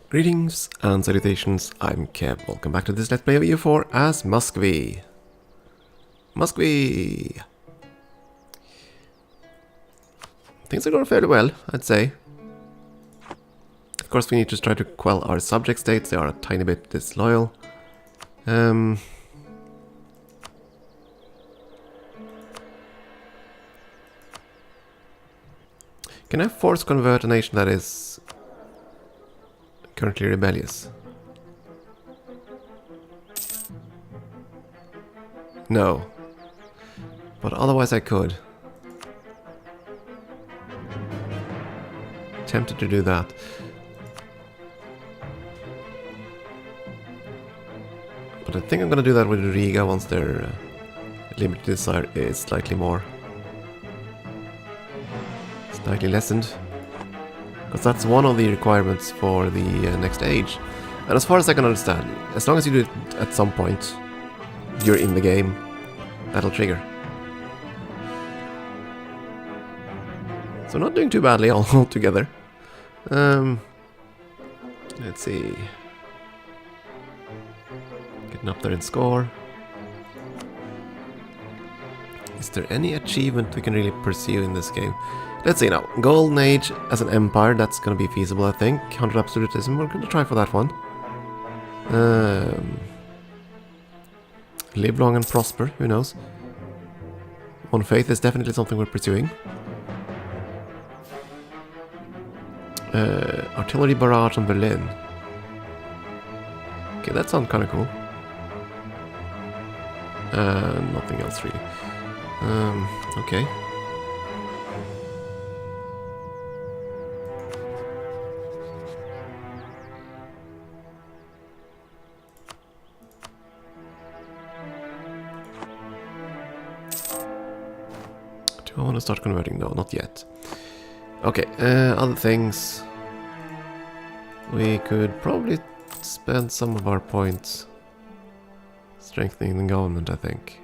Greetings and salutations, I'm Kev. Welcome back to this Let's Play of EU4 as Muscovy. Things are going fairly well, I'd say. Of course, we need to try to quell our subject states. They are a tiny bit disloyal. Can I force convert a nation that is currently rebellious? No. But otherwise I could. Tempted to do that. But I think I'm gonna do that with Riga once their limited desire is slightly lessened. Because that's one of the requirements for the next age. And as far as I can understand, as long as you do it at some point, you're in the game, that'll trigger. So not doing too badly altogether. Let's see. Getting up there in score. Is there any achievement we can really pursue in this game? Let's see now. Golden Age as an empire, that's gonna be feasible, I think. 100 absolutism, we're gonna try for that one. Live long and prosper, who knows? One faith is definitely something we're pursuing. Artillery barrage on Berlin. Okay, that sounds kind of cool. Nothing else really. Okay. Do I want to start converting? No, not yet. Okay, other things. We could probably spend some of our points strengthening the government, I think.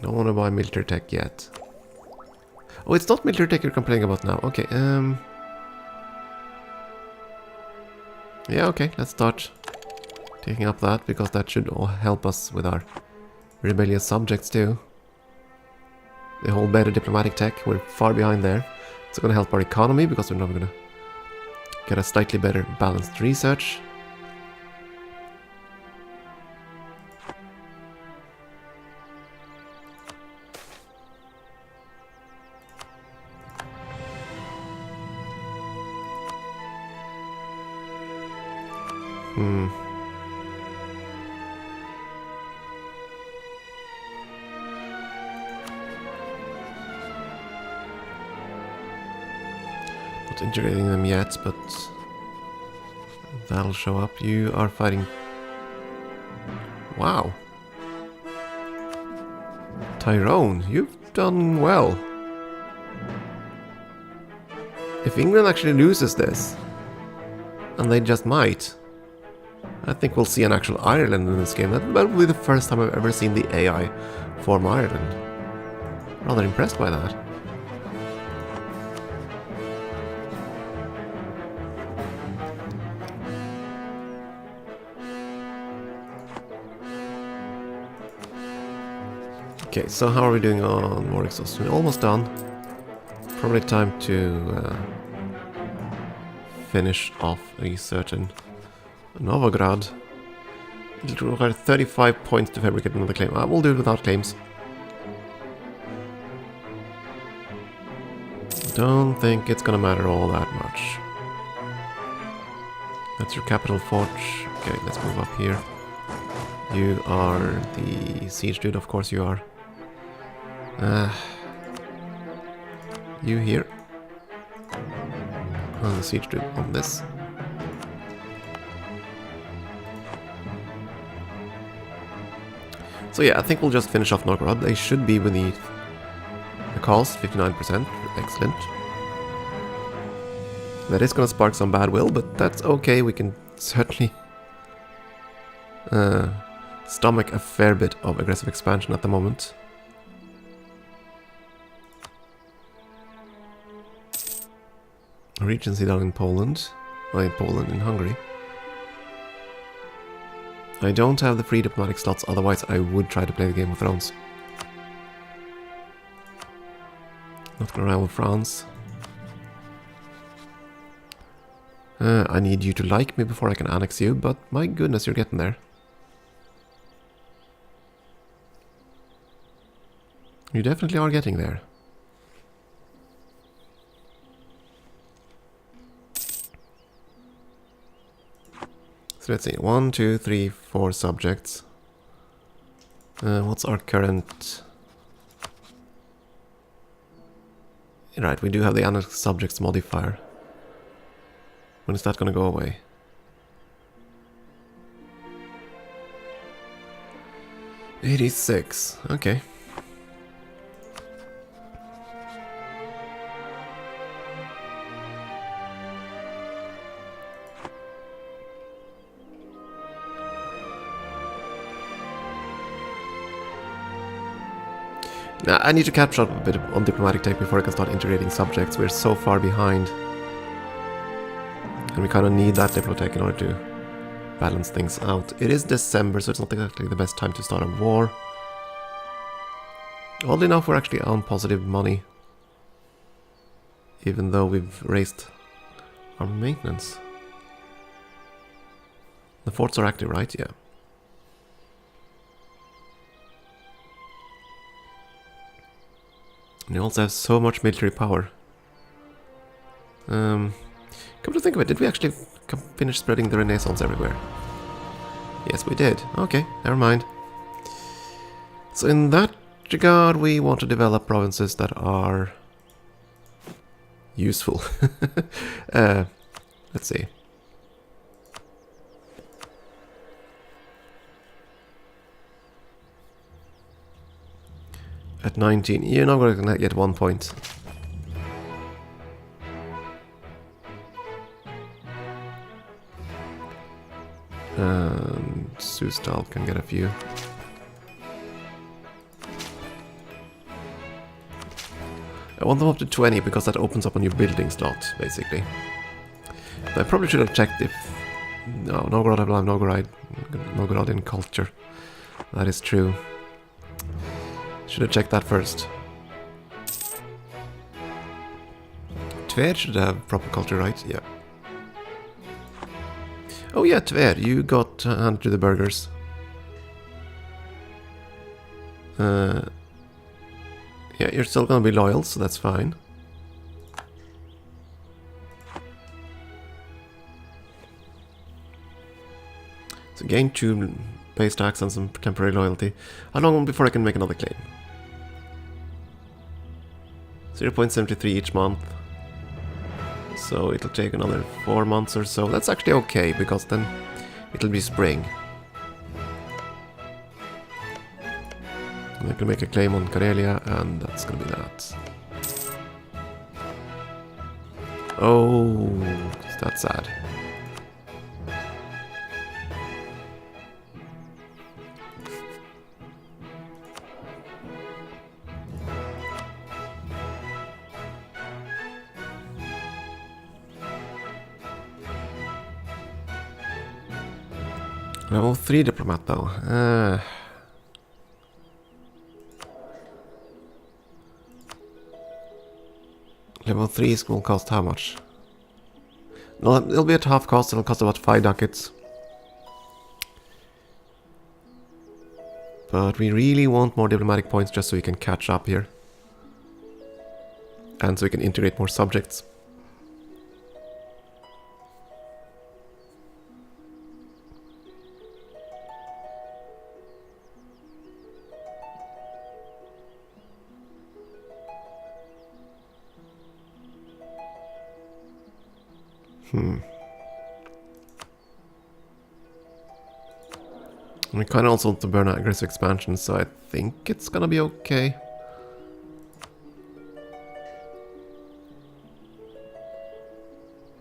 Don't want to buy military tech yet. Oh, it's not military tech you're complaining about now. Okay, yeah, okay, let's start taking up that, because that should all help us with our rebellious subjects too. The whole better diplomatic tech, we're far behind there. It's going to help our economy, because we're now going to get a slightly better balanced research. Not integrating them yet, but that'll show up. You are fighting. Wow. Tyrone, you've done well. If England actually loses this, and they just might, I think we'll see an actual Ireland in this game. That will be the first time I've ever seen the AI form Ireland. Rather impressed by that. Okay, so how are we doing on war exhaustion? Almost done. Probably time to finish off a certain Novograd. It'll require 35 points to fabricate another claim. I will do it without claims. Don't think it's gonna matter all that much. That's your capital fort. Okay, let's move up here. You are the siege dude, of course you are. You here. The siege dude on this. So yeah, I think we'll just finish off Novgorod. They should be beneath the cost, 59%. Excellent. That is going to spark some bad will, but that's okay. We can certainly stomach a fair bit of aggressive expansion at the moment. Regency down in Poland. Well, in Poland, in Hungary. I don't have the free diplomatic slots, otherwise I would try to play the Game of Thrones. Not gonna rival France. I need you to like me before I can annex you, but my goodness, you're getting there. You definitely are getting there. So let's see, 1, 2, 3, 4 subjects. What's our current... Right, we do have the annex subjects modifier. When is that gonna go away? '86, okay. Now, I need to catch up a bit on diplomatic tech before I can start integrating subjects. We're so far behind. And we kind of need that diplomatic tech in order to balance things out. It is December, so it's not exactly the best time to start a war. Oddly enough, we're actually on positive money. Even though we've raised our maintenance. The forts are active, right? Yeah. And you also have so much military power. Come to think of it, did we actually finish spreading the Renaissance everywhere? Yes, we did. Okay, never mind. So in that regard, we want to develop provinces that are useful. Let's see. At 19, you're not going to get 1 point. And Sustal can get a few. I want them up to 20 because that opens up a new building slot, basically. But I probably should have checked if... No, Novgorod, I believe Novgorod in culture. That is true. Should have checked that first. Tver should have proper culture, right? Yeah. Oh yeah, Tver, you got handed to the burghers. Yeah, you're still gonna be loyal, so that's fine. So gain 2 base tax and some temporary loyalty. How long before I can make another claim? 0.73 each month. So it'll take another 4 months or so. That's actually okay, because then it'll be spring. And I can make a claim on Karelia, and that's gonna be that. Oh, that's sad. Level 3 diplomat though. Level 3 will cost how much? No, it'll be at half cost, it'll cost about 5 ducats. But we really want more diplomatic points just so we can catch up here. And so we can integrate more subjects. We kind of also want to burn out aggressive expansion, so I think it's gonna be okay.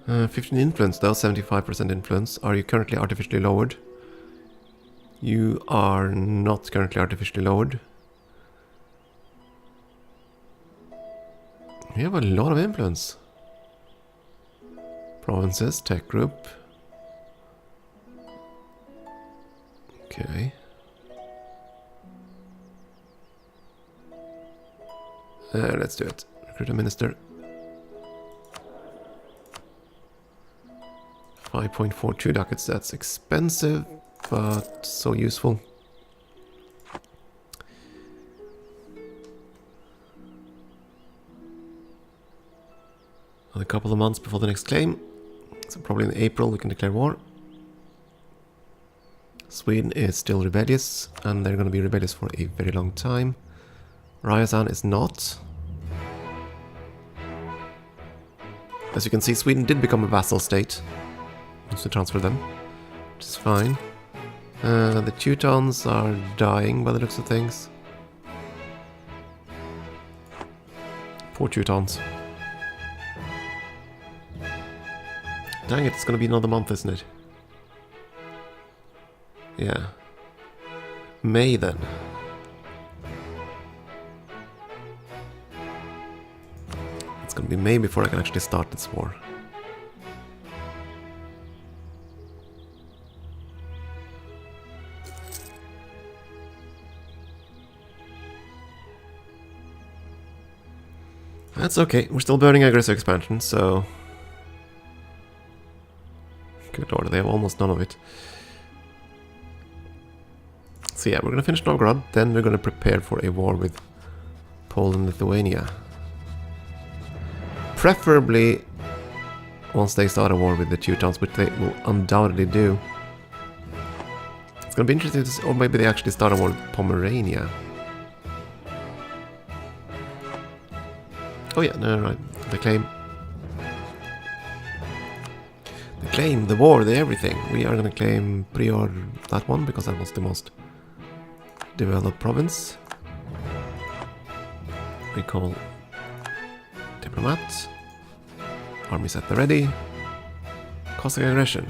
Uh, 15 influence though, 75% influence. Are you currently artificially lowered? You are not currently artificially lowered. You have a lot of influence. Provinces, tech group. Okay. Let's do it. Recruit a minister. 5.42 ducats, that's expensive, but so useful. A couple of months before the next claim. So probably in April we can declare war. Sweden is still rebellious, and they're going to be rebellious for a very long time. Ryazan is not. As you can see, Sweden did become a vassal state. Needs to transfer them, which is fine. The Teutons are dying by the looks of things. Poor Teutons. Dang it, it's gonna be another month, isn't it? Yeah. May then. It's gonna be May before I can actually start this war. That's okay, we're still burning aggressive expansion, so... Good lord, they have almost none of it. So yeah, we're gonna finish Novgorod, then we're gonna prepare for a war with Poland and Lithuania. Preferably once they start a war with the Teutons, which they will undoubtedly do. It's gonna be interesting to see, or maybe they actually start a war with Pomerania. Oh yeah, no, right, the claim. The claim, the war, the everything. We are gonna claim Prior, that one, because that was the most developed province. Recall diplomat. Armies at the ready. Cossack aggression.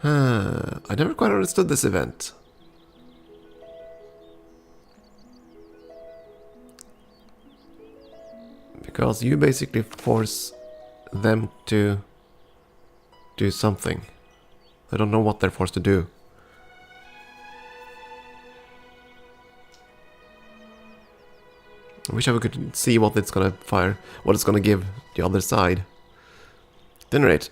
I never quite understood this event. Because you basically force them to do something. I don't know what they're forced to do. I wish I could see what it's gonna fire, what it's gonna give the other side. At any rate,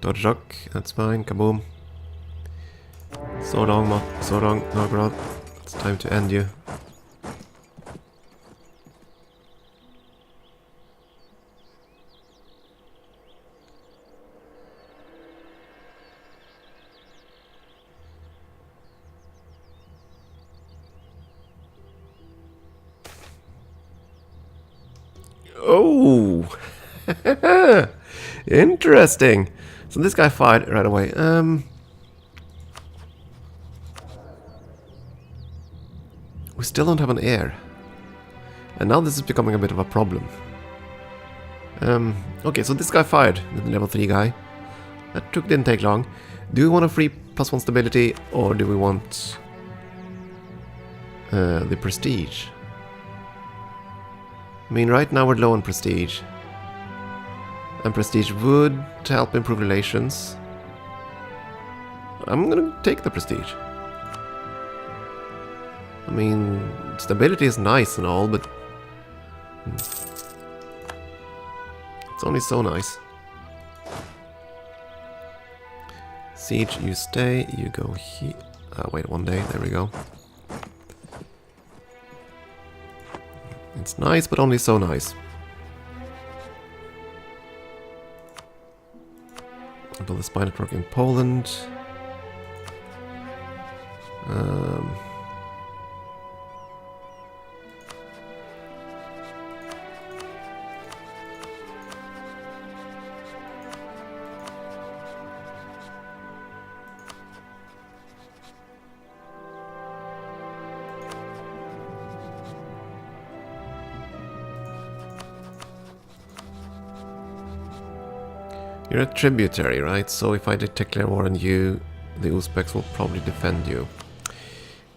Dodjok, that's fine, kaboom. So long, Novgorod. It's time to end you. Oh! Interesting. So this guy fired right away. We still don't have an heir. And now this is becoming a bit of a problem. Okay, so this guy fired, the level 3 guy. That didn't take long. Do we want a free +1 stability, or do we want the prestige? I mean, right now we're low on prestige. And prestige would help improve relations. I'm gonna take the prestige. I mean, stability is nice and all, but it's only so nice. Siege, you stay, you go here. Wait one day, there we go. It's nice, but only so nice. Build a spy network in Poland. You're a tributary, right? So if I declare war on you, the Uzbeks will probably defend you.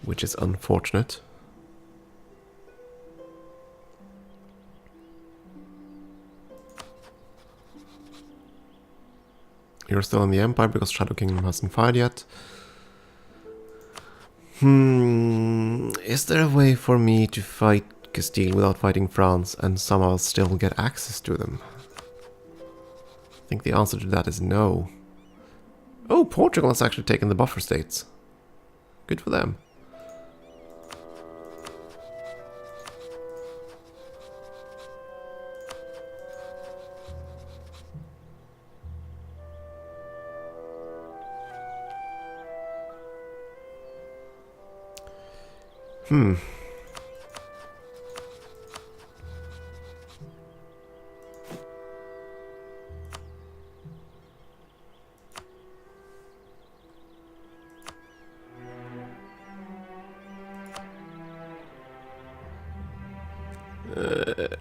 Which is unfortunate. You're still in the Empire because Shadow Kingdom hasn't fired yet. Is there a way for me to fight Castile without fighting France and somehow still get access to them? I think the answer to that is no. Oh, Portugal has actually taken the buffer states. Good for them.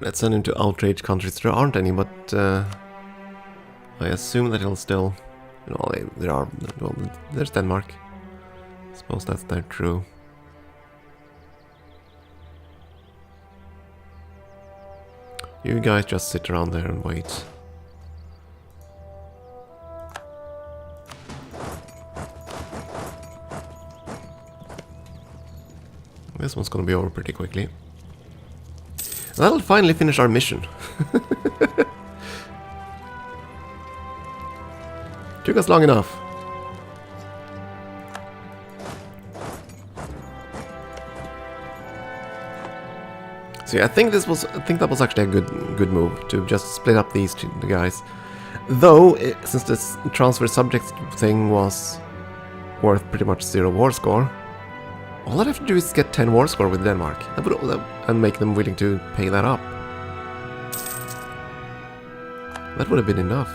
Let's send him to outrage countries. There aren't any, but I assume that he'll still... You know, there are... Well, there's Denmark. I suppose that's their true. You guys just sit around there and wait. This one's gonna be over pretty quickly. That'll finally finish our mission. Took us long enough. See, I think that was actually a good move to just split up these two guys. Though, since this transfer subjects thing was worth pretty much 0 war score, all I'd have to do is get 10 war score with Denmark. And make them willing to pay that up. That would have been enough.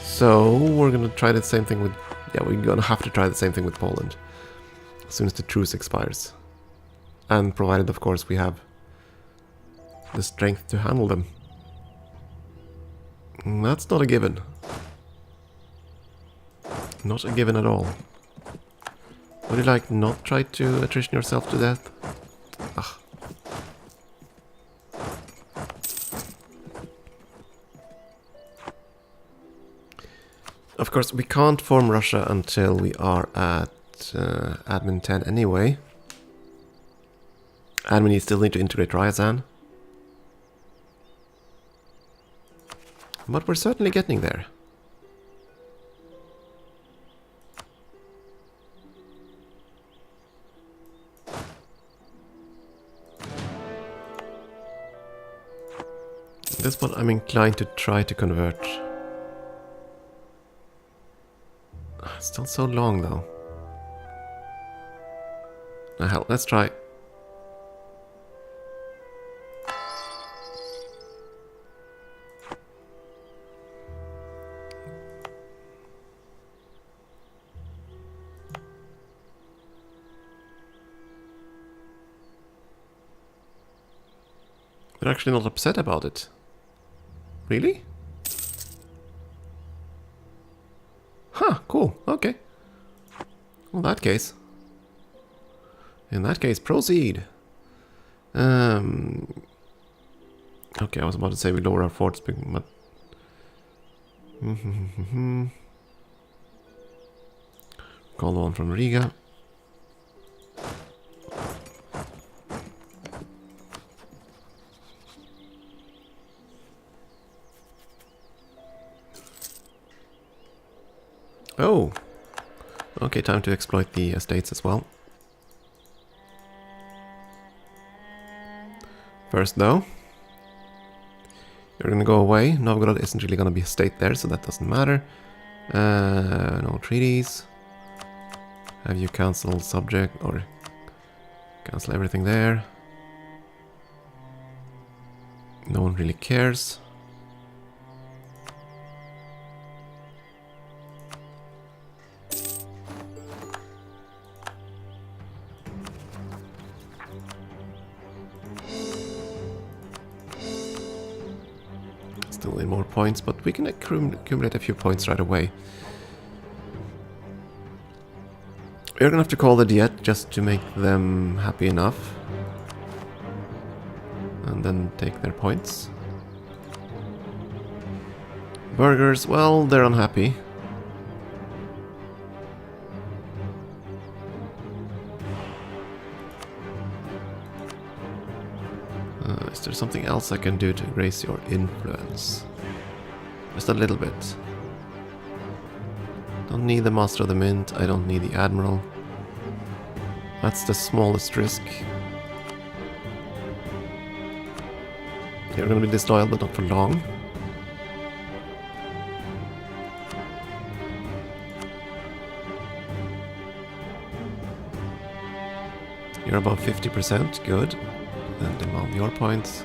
So, we're gonna try the same thing with... Yeah, we're gonna have to try the same thing with Poland. As soon as the truce expires. And provided, of course, we have the strength to handle them. That's not a given. Not a given at all. Would you like not try to attrition yourself to death? Ugh. Of course, we can't form Russia until we are at admin 10 anyway. And we still need to integrate Ryazan. But we're certainly getting there. This one I'm inclined to try to convert. Still so long though. Ah, hell, let's try. They're actually not upset about it. Really? Huh, cool, okay. Well, in that case, proceed. Okay, I was about to say we lower our forts, but... Call the one from Riga. Oh! Okay, time to exploit the estates as well. First though, you're gonna go away. Novgorod isn't really gonna be a state there, so that doesn't matter. No treaties. Have you cancel subject, or cancel everything there. No one really cares. Still need more points, but we can accumulate a few points right away. We're gonna have to call the Diet just to make them happy enough. And then take their points. Burgers, well, they're unhappy. Is there something else I can do to raise your influence? Just a little bit. Don't need the Master of the Mint, I don't need the Admiral. That's the smallest risk. You're gonna be disloyal, but not for long. You're above 50%, good. And demand your points.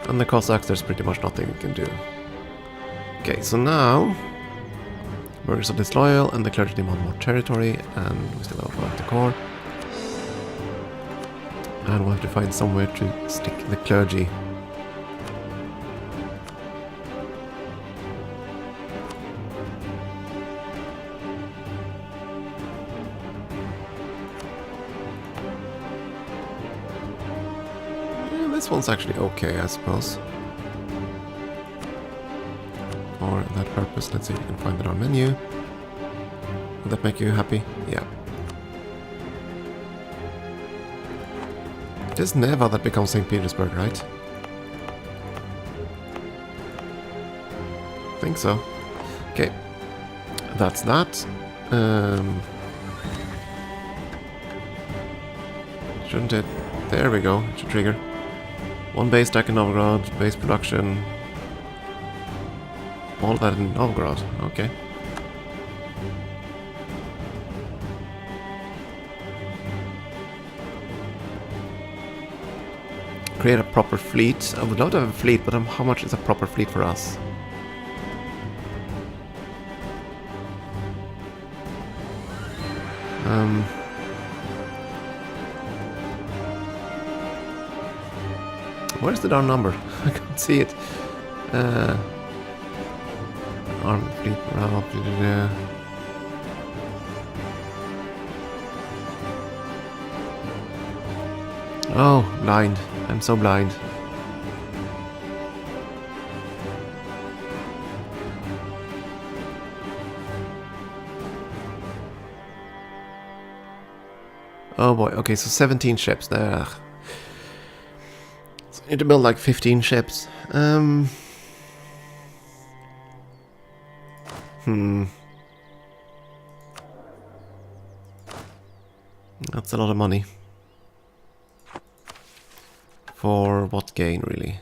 And the Cossacks, there's pretty much nothing we can do. Okay, so now burghers are disloyal and the clergy demand more territory, and we still have the core. And we'll have to find somewhere to stick the clergy. This one's actually okay, I suppose. For that purpose, let's see if we can find it on our menu. Would that make you happy? Yeah. It is Neva that becomes St. Petersburg, right? I think so. Okay. That's that. Shouldn't it? There we go. It should trigger. One base stack in Novgorod, base production. All that in Novgorod, okay. Create a proper fleet. I would love to have a fleet, but how much is a proper fleet for us? Where's the darn number? I can't see it. Army fleet morale. Oh, blind. I'm so blind. Oh boy, okay, so 17 ships there. So I need to build like 15 ships. That's a lot of money. For what gain, really?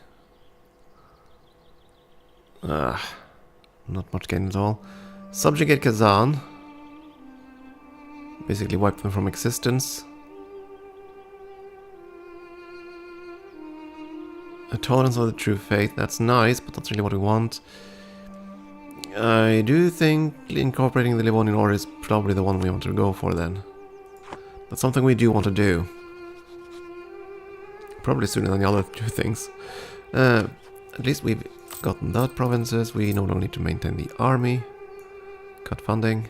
Not much gain at all. Subjugate Kazan. Basically wipe them from existence. A tolerance of the true faith. That's nice, but that's really what we want. I do think incorporating the Livonian Order is probably the one we want to go for then. That's something we do want to do. Probably sooner than the other two things. At least we've gotten that provinces. We no longer need to maintain the army. Cut funding.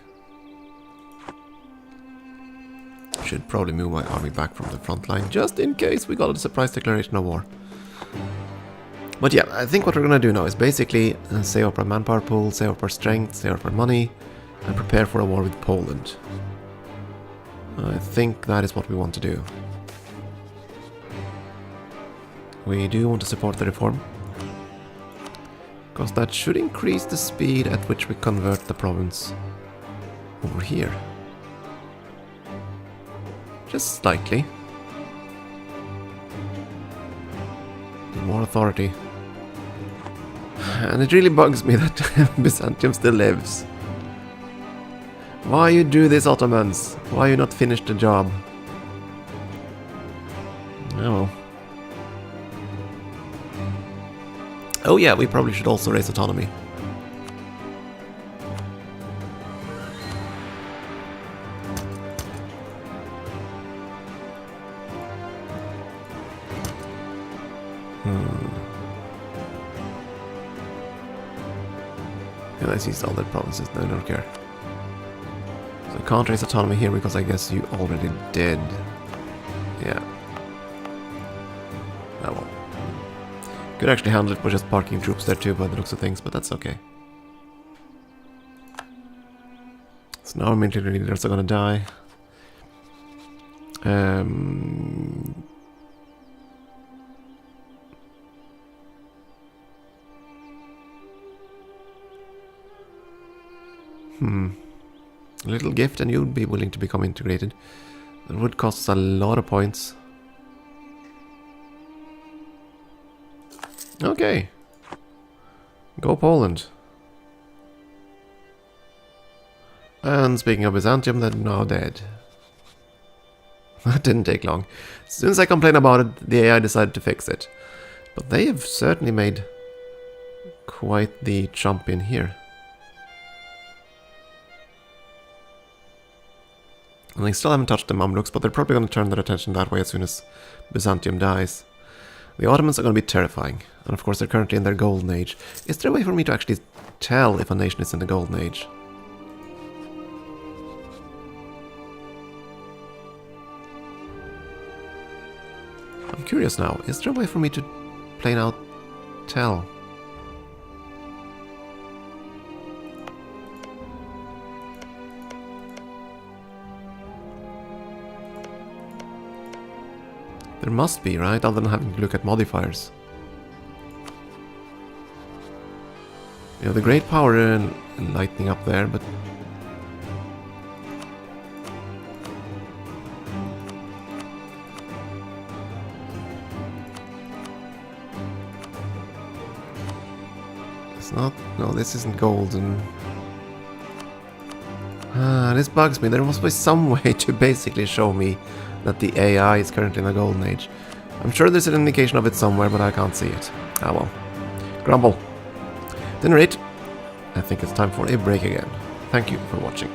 Should probably move my army back from the front line just in case we got a surprise declaration of war. But yeah, I think what we're gonna do now is basically save up our manpower pool, save up our strength, save up our money, and prepare for a war with Poland. I think that is what we want to do. We do want to support the reform, because that should increase the speed at which we convert the province over here. Just slightly. More authority. And it really bugs me that Byzantium still lives. Why you do this, Ottomans? Why you not finish the job? Oh. Oh yeah, we probably should also raise autonomy. Yeah, let's use all the provinces. No, I don't care. So I can't raise autonomy here because I guess you already did. Yeah. Oh well. Could actually handle it by just parking troops there too by the looks of things, but that's okay. So now our military leaders are gonna die. A little gift and you'd be willing to become integrated. It would cost us a lot of points. Okay. Go Poland. And speaking of Byzantium, they're now dead. That didn't take long. As soon as I complained about it, the AI decided to fix it. But they have certainly made quite the jump in here. And they still haven't touched the Mamluks, but they're probably going to turn their attention that way as soon as Byzantium dies. The Ottomans are going to be terrifying. And of course they're currently in their golden age. Is there a way for me to actually tell if a nation is in the golden age? I'm curious now. Is there a way for me to plain out tell? There must be, right? Other than having to look at modifiers. You know, the great power and lightning up there, but... It's not... No, this isn't golden. This bugs me. There must be some way to basically show me that the AI is currently in the golden age. I'm sure there's an indication of it somewhere, but I can't see it. Ah well. Grumble. At any rate, I think it's time for a break again. Thank you for watching.